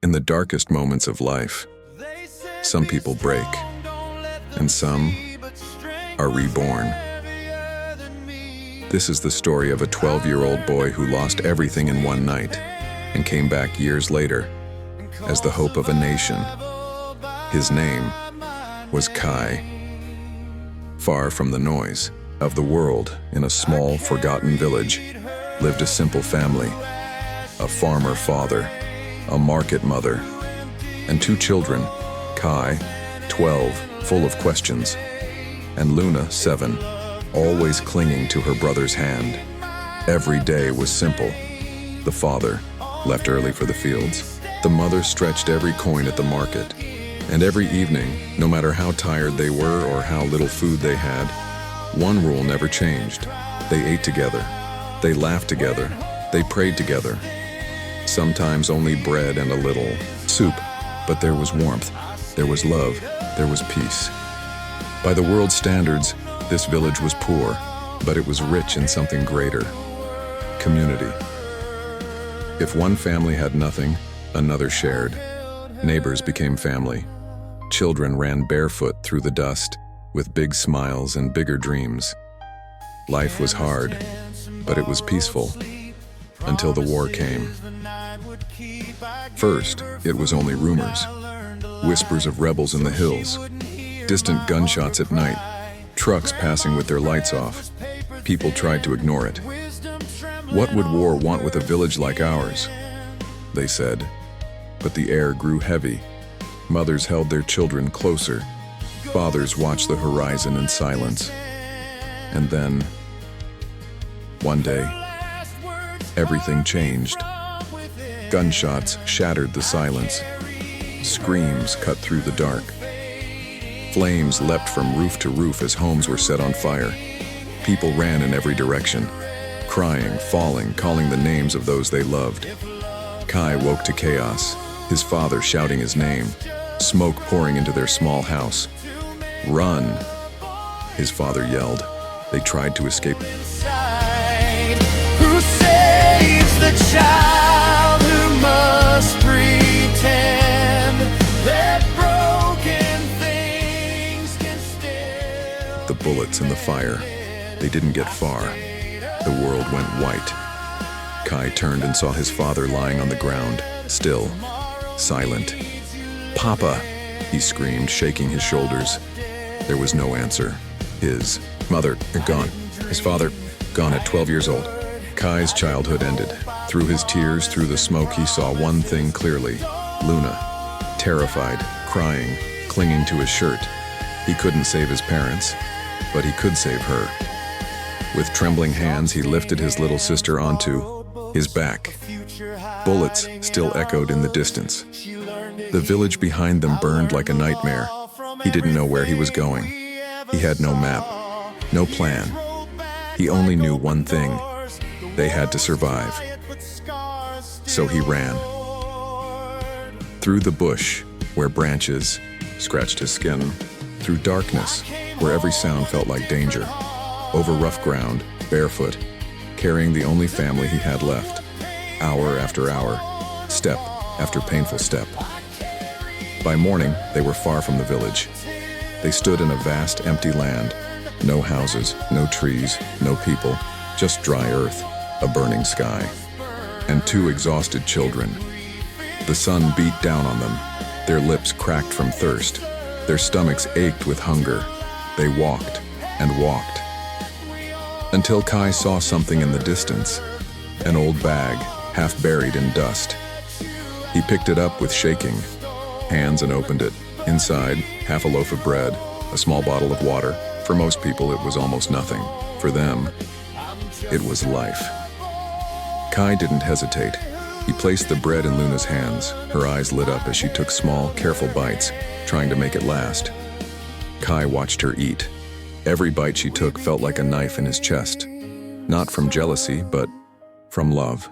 In the darkest moments of life, some people break, and some are reborn. This is the story of a 12-year-old boy who lost everything in one night and came back years later as the hope of a nation. His name was Kai. Far from the noise of the world, in a small, forgotten village, lived a simple family: a farmer father, a market mother, and two children, Kai, 12, full of questions, and Luna, 7, always clinging to her brother's hand. Every day was simple. The father left early for the fields. The mother stretched every coin at the market. And every evening, no matter how tired they were or how little food they had, one rule never changed. They ate together. They laughed together. They prayed together. Sometimes only bread and a little soup, but there was warmth, there was love, there was peace. By the world's standards, this village was poor, but it was rich in something greater: community. If one family had nothing, another shared. Neighbors became family. Children ran barefoot through the dust, with big smiles and bigger dreams. Life was hard, but it was peaceful, until the war came. First, it was only rumors. Whispers of rebels in the hills, distant gunshots at night, trucks passing with their lights off. People tried to ignore it. What would war want with a village like ours? They said. But the air grew heavy. Mothers held their children closer. Fathers watched the horizon in silence. And then, one day, everything changed. Gunshots shattered the silence. Screams cut through the dark. Flames leapt from roof to roof as homes were set on fire. People ran in every direction, crying, falling, calling the names of those they loved. Kai woke to chaos, his father shouting his name, smoke pouring into their small house. "Run!" his father yelled. They tried to escape. Who saves the child who must pretend that broken things can still... The bullets and the fire, they didn't get far. The world went white. Kai turned and saw his father lying on the ground, still, silent. "Papa!" he screamed, shaking his shoulders. There was no answer. His mother gone. His father gone at 12 years old. Kai's childhood ended. Through his tears, through the smoke, he saw one thing clearly: Luna, terrified, crying, clinging to his shirt. He couldn't save his parents, but he could save her. With trembling hands, he lifted his little sister onto his back. Bullets still echoed in the distance. The village behind them burned like a nightmare. He didn't know where he was going. He had no map, no plan. He only knew one thing: they had to survive. So he ran. Through the bush, where branches scratched his skin. Through darkness, where every sound felt like danger. Over rough ground, barefoot, carrying the only family he had left. Hour after hour, step after painful step. By morning, they were far from the village. They stood in a vast, empty land. No houses, no trees, no people, just dry earth, a burning sky, and two exhausted children. The sun beat down on them. Their lips cracked from thirst. Their stomachs ached with hunger. They walked and walked, until Kai saw something in the distance, an old bag, half buried in dust. He picked it up with shaking hands and opened it. Inside, half a loaf of bread, a small bottle of water. For most people, it was almost nothing. For them, it was life. Kai didn't hesitate. He placed the bread in Luna's hands. Her eyes lit up as she took small, careful bites, trying to make it last. Kai watched her eat. Every bite she took felt like a knife in his chest. Not from jealousy, but from love.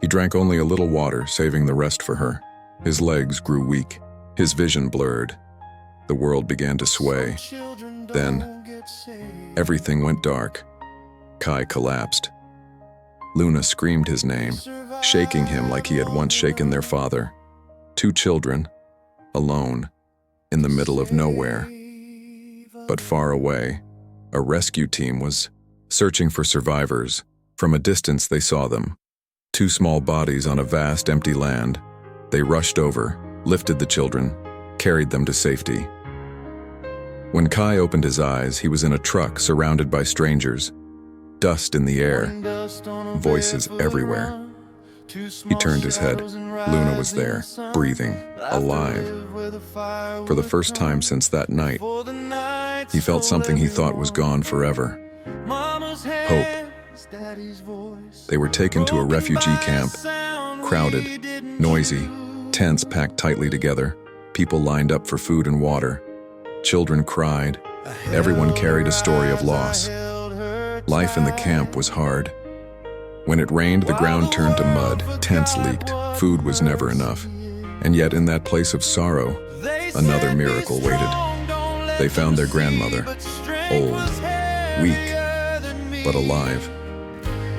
He drank only a little water, saving the rest for her. His legs grew weak. His vision blurred. The world began to sway. Then, everything went dark. Kai collapsed. Luna screamed his name, shaking him like he had once shaken their father. 2 children, alone, in the middle of nowhere. But far away, a rescue team was searching for survivors. From a distance they saw them. 2 small bodies on a vast empty land. They rushed over, lifted the children, carried them to safety. When Kai opened his eyes, he was in a truck surrounded by strangers. Dust in the air, voices everywhere. He turned his head. Luna was there, breathing, alive. For the first time since that night, he felt something he thought was gone forever. Hope. They were taken to a refugee camp, crowded, noisy, tents packed tightly together, people lined up for food and water. Children cried. Everyone carried a story of loss. Life in the camp was hard. When it rained, the ground turned to mud, tents leaked, food was never enough. And yet in that place of sorrow, another miracle waited. They found their grandmother, old, weak, but alive.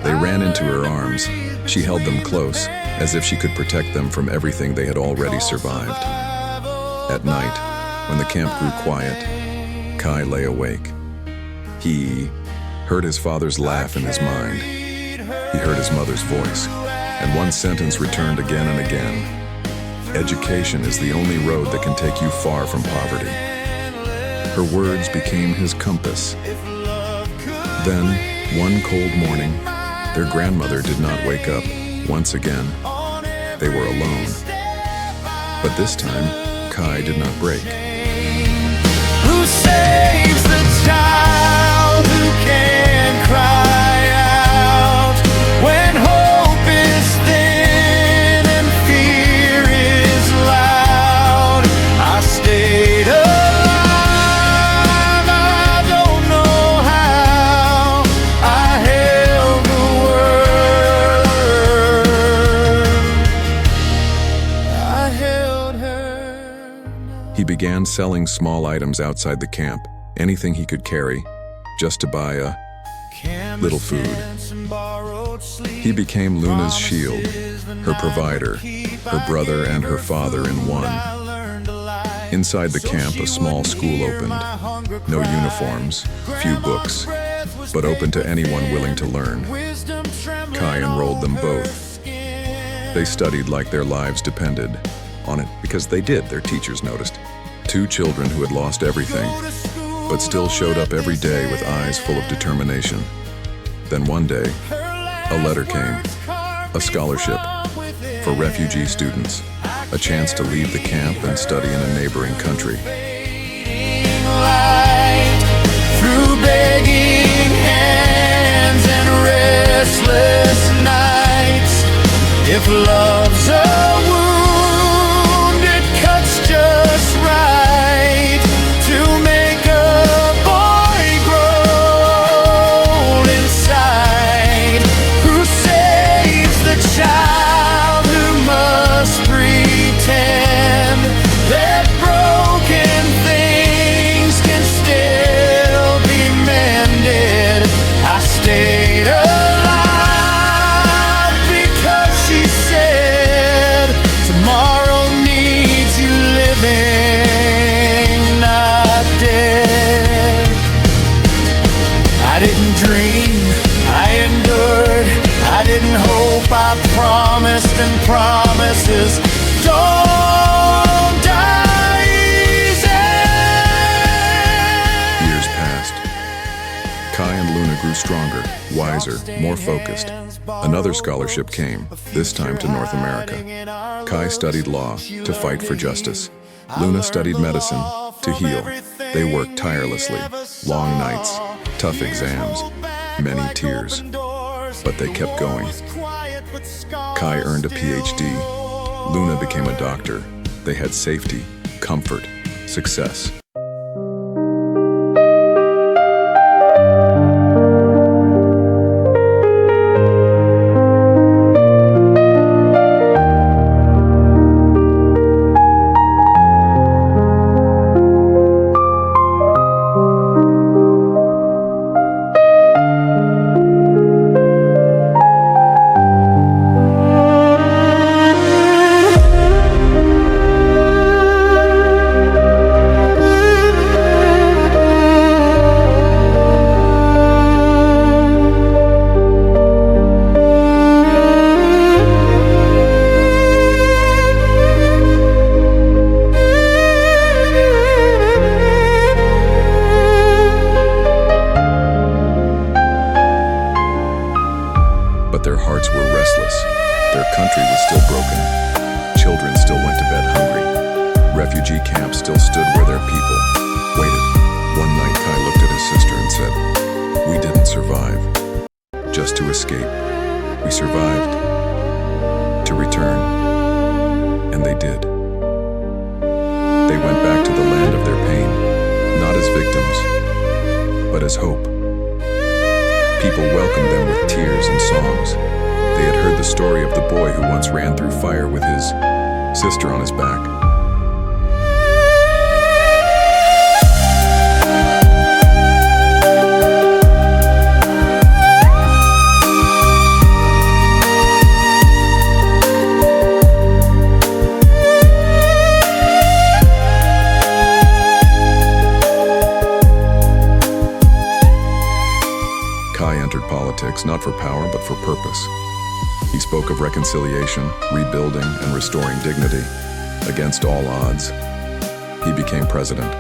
They ran into her arms. She held them close, as if she could protect them from everything they had already survived. At night, when the camp grew quiet, Kai lay awake. He heard his father's laugh in his mind. He heard his mother's voice, and one sentence returned again and again. Education is the only road that can take you far from poverty. Her words became his compass. Then, one cold morning, their grandmother did not wake up. Once again, they were alone. But this time, Kai did not break. Who saves the child who can cry out when hope is thin and fear is loud? I stayed alive, I don't know how. I held the word, I held her. He began selling small items outside the camp, anything he could carry, just to buy a little food. He became Luna's shield, her provider, her brother and her father in one. Inside the camp, a small school opened. No uniforms, few books, but open to anyone willing to learn. Kai enrolled them both. They studied like their lives depended on it, because they did, their teachers noticed. 2 children who had lost everything, but still showed up every day with eyes full of determination. Then one day, a letter came, a scholarship for refugee students, a chance to leave the camp and study in a neighboring country. Light through begging hands and restless nights. If love's a wound, it cuts just right to make a boy grow inside. Who saves the child who must pretend that broken things can still be mended? I stayed alive because she said tomorrow needs you living, not dead. I didn't dream, I endured, I didn't hope, I promised, and promises don't die easy. Years passed. Kai and Luna grew stronger, wiser, more focused. Another scholarship came, this time to North America. Kai studied law to fight for justice. Luna studied medicine to heal. They worked tirelessly, long nights, tough exams, many tears. But they kept going. Kai earned a PhD. Luna became a doctor. They had safety, comfort, success. Refugee camps still stood where their people waited. One night, Kai looked at his sister and said, "We didn't survive just to escape. We survived to return." And they did. They went back to the land of their pain, not as victims, but as hope. People welcomed them with tears and songs. They had heard the story of the boy who once ran through fire with his sister on his back. Kai entered politics not for power but for purpose. He spoke of reconciliation, rebuilding, and restoring dignity. Against all odds, he became president.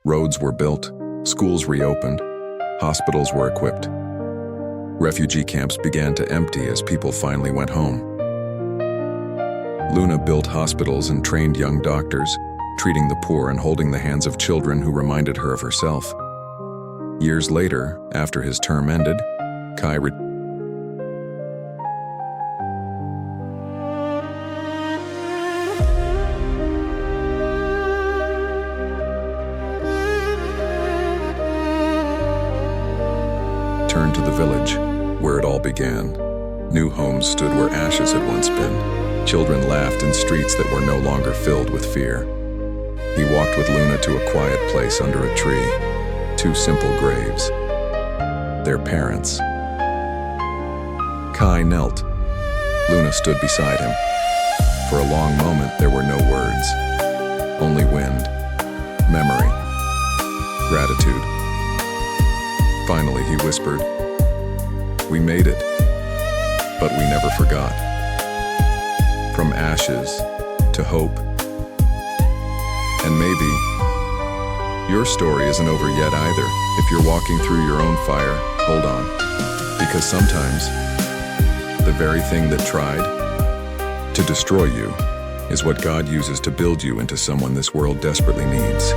Roads were built, schools reopened, hospitals were equipped. Refugee camps began to empty as people finally went home. Luna built hospitals and trained young doctors, treating the poor and holding the hands of children who reminded her of herself. Years later, after his term ended, Kai returned to the village, where it all began. New homes stood where ashes had once been. Children laughed in streets that were no longer filled with fear. He walked with Luna to a quiet place under a tree. Two simple graves. Their parents. Kai knelt. Luna stood beside him. For a long moment, there were no words. Only wind, memory, gratitude. Finally, he whispered, "We made it, but we never forgot." From ashes to hope. And maybe your story isn't over yet either. If you're walking through your own fire, hold on. Because sometimes, the very thing that tried to destroy you is what God uses to build you into someone this world desperately needs.